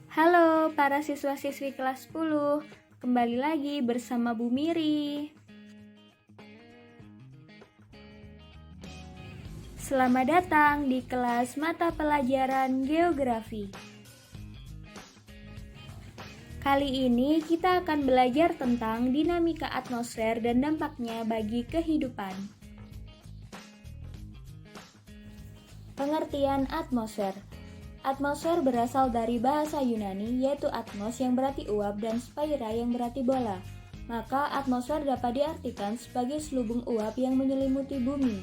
Halo para siswa-siswi kelas 10, kembali lagi bersama Bu Miri. Selamat datang di kelas mata pelajaran Geografi. Kali ini kita akan belajar tentang dinamika atmosfer dan dampaknya bagi kehidupan. Pengertian atmosfer. Atmosfer berasal dari bahasa Yunani yaitu atmos yang berarti uap dan spaira yang berarti bola. Maka atmosfer dapat diartikan sebagai selubung uap yang menyelimuti bumi.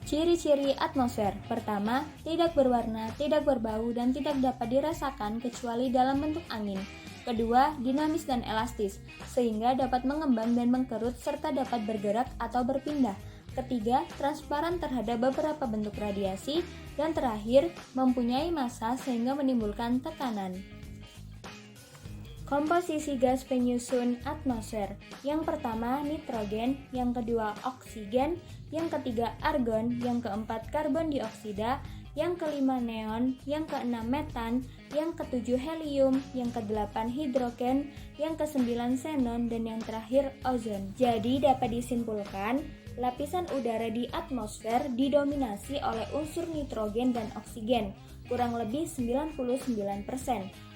Ciri-ciri atmosfer. Pertama, tidak berwarna, tidak berbau, dan tidak dapat dirasakan kecuali dalam bentuk angin. Kedua, dinamis dan elastis, sehingga dapat mengembang dan mengkerut serta dapat bergerak atau berpindah. Ketiga, transparan terhadap beberapa bentuk radiasi. Dan terakhir, mempunyai massa sehingga menimbulkan tekanan. Komposisi gas penyusun atmosfer. Yang pertama, nitrogen. Yang kedua, oksigen. Yang ketiga, argon. Yang keempat, karbon dioksida. Yang kelima, neon. Yang keenam, metan. Yang ketujuh, helium. Yang kedelapan, hidrogen. Yang kesembilan, xenon. Dan yang terakhir, ozon. Jadi dapat disimpulkan, lapisan udara di atmosfer didominasi oleh unsur nitrogen dan oksigen, kurang lebih 99%.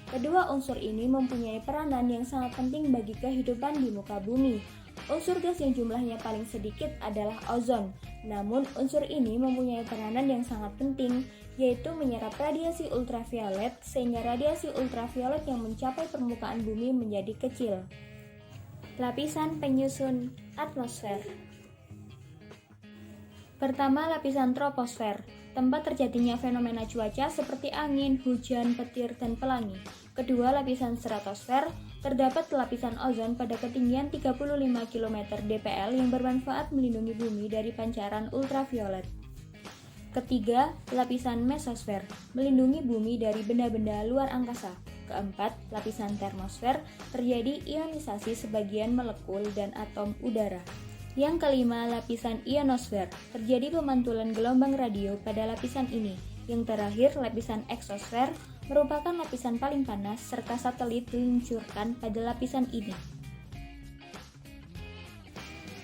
Kedua unsur ini mempunyai peranan yang sangat penting bagi kehidupan di muka bumi. Unsur gas yang jumlahnya paling sedikit adalah ozon. Namun unsur ini mempunyai peranan yang sangat penting, yaitu menyerap radiasi ultraviolet sehingga radiasi ultraviolet yang mencapai permukaan bumi menjadi kecil. Lapisan penyusun atmosfer. Pertama, lapisan troposfer, tempat terjadinya fenomena cuaca seperti angin, hujan, petir, dan pelangi. Kedua, lapisan stratosfer, terdapat lapisan ozon pada ketinggian 35 km dpl yang bermanfaat melindungi bumi dari pancaran ultraviolet. Ketiga, lapisan mesosfer, melindungi bumi dari benda-benda luar angkasa. Keempat, lapisan termosfer, terjadi ionisasi sebagian molekul dan atom udara. Yang kelima, lapisan ionosfer, terjadi pemantulan gelombang radio pada lapisan ini. Yang terakhir, lapisan eksosfer, merupakan lapisan paling panas serta satelit diluncurkan pada lapisan ini.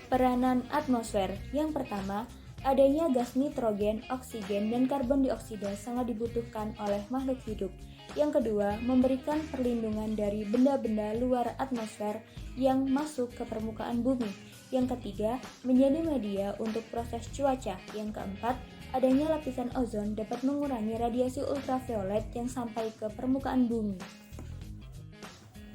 Peranan atmosfer. Yang pertama, adanya gas nitrogen, oksigen, dan karbon dioksida sangat dibutuhkan oleh makhluk hidup. Yang kedua, memberikan perlindungan dari benda-benda luar atmosfer yang masuk ke permukaan bumi. Yang ketiga, menjadi media untuk proses cuaca. Yang keempat, adanya lapisan ozon dapat mengurangi radiasi ultraviolet yang sampai ke permukaan bumi.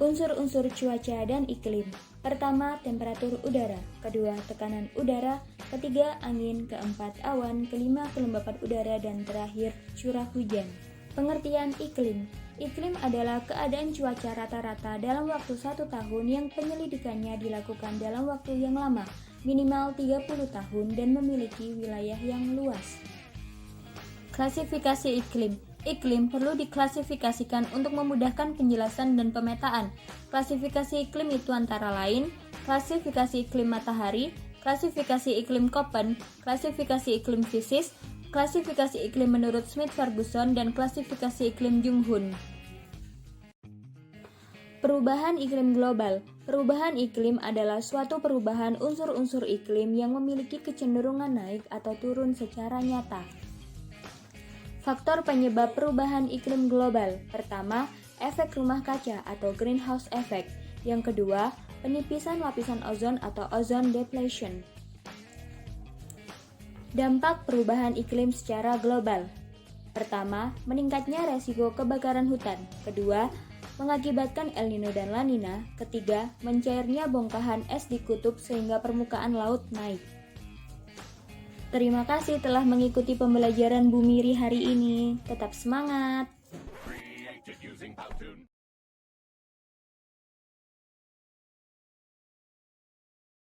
Unsur-unsur cuaca dan iklim. Pertama, temperatur udara. Kedua, tekanan udara. Ketiga, angin. Keempat, awan. Kelima, kelembapan udara. Dan terakhir, curah hujan. Pengertian iklim. Iklim adalah keadaan cuaca rata-rata dalam waktu 1 tahun yang penyelidikannya dilakukan dalam waktu yang lama, minimal 30 tahun dan memiliki wilayah yang luas. Klasifikasi iklim. Iklim perlu diklasifikasikan untuk memudahkan penjelasan dan pemetaan. Klasifikasi iklim itu antara lain, klasifikasi iklim matahari, klasifikasi iklim Köppen, klasifikasi iklim fisis, klasifikasi iklim menurut Smith-Ferguson, dan klasifikasi iklim Junghun. Perubahan iklim global. Perubahan iklim adalah suatu perubahan unsur-unsur iklim yang memiliki kecenderungan naik atau turun secara nyata. Faktor penyebab perubahan iklim global. Pertama, efek rumah kaca atau greenhouse effect. Yang kedua, penipisan lapisan ozon atau ozone depletion. Dampak perubahan iklim secara global. Pertama, meningkatnya resiko kebakaran hutan. Kedua, mengakibatkan El Nino dan La Nina. Ketiga, mencairnya bongkahan es di kutub sehingga permukaan laut naik. Terima kasih telah mengikuti pembelajaran Bu Miri hari ini. Tetap semangat!